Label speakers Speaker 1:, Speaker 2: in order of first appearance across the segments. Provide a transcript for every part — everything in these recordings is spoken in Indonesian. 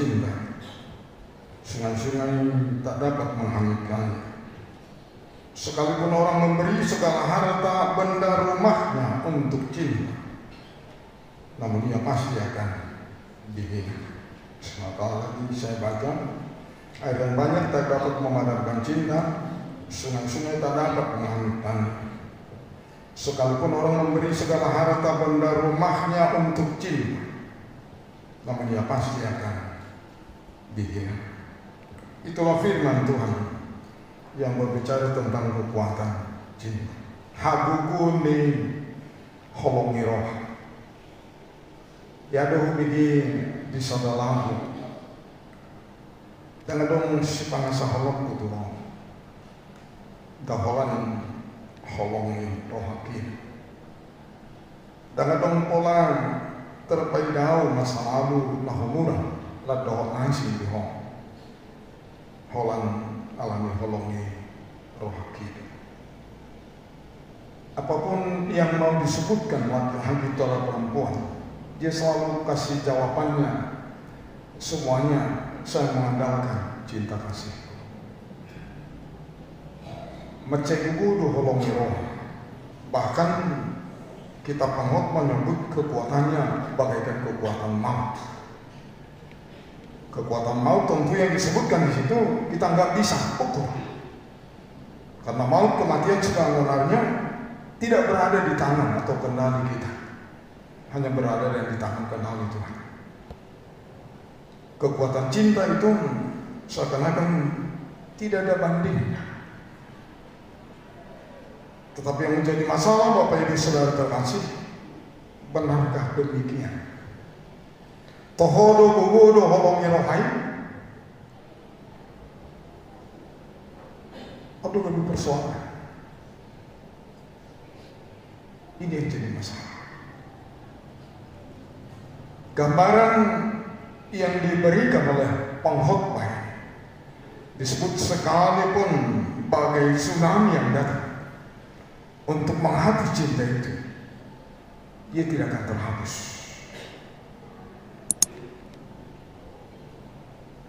Speaker 1: cinta, sungai-sungai tak dapat menghanyutkannya. Sekalipun orang memberi segala harta benda rumahnya untuk cinta, namun ia pasti akan dihina. Sekali lagi saya baca, air yang banyak tak dapat memadamkan cinta, sungai-sungai tak dapat menghanyutkannya. Sekalipun orang memberi segala harta benda rumahnya untuk cinta, namun ia pasti akan dihina. Itulah firman Tuhan yang berbicara tentang kekuatan cinta. Habukuni holongi roh. Ya doh bidi di sadalahu. Dan dong si pangasa holong kutu roh. Daholan holongi roh hakim. Dan dong pola terpaidau masa lalu nahumura ladoh nasi di hong. Holan alami holongi roh hakim. Apapun yang mau disebutkan laki-laki atau perempuan, dia selalu kasih jawabannya. Semuanya saya mengandalkan cinta kasih. Mecegudu holongi roh. Bahkan kitab Amot menyebut kekuatannya bagaikan kekuatan maut. Kekuatan maut tentu yang disebutkan di situ kita nggak bisa ukur, karena maut kematian sebenarnya tidak berada di tangan atau kendali kita, hanya berada di tangan kendali Tuhan. Kekuatan cinta itu seakan-akan tidak ada banding. Tetapi yang menjadi masalah Bapak Ibu Saudara terkasih, benarkah demikian? Tohodo gugodo holongi rohai. Aduh lebih persoalan. Ini yang jadi masalah. Gambaran yang diberikan oleh pengkhotbah disebut sekalipun bagai tsunami yang datang untuk menghapus cinta itu, ia tidak akan terhapus.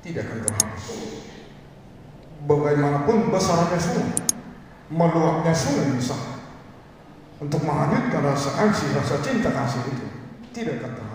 Speaker 1: Tidak akan terhapus. Bagaimanapun besarnya sungai, meluapnya sungai besar, untuk menghanyutkan rasa kasih, rasa cinta kasih itu tidak akan terhapus.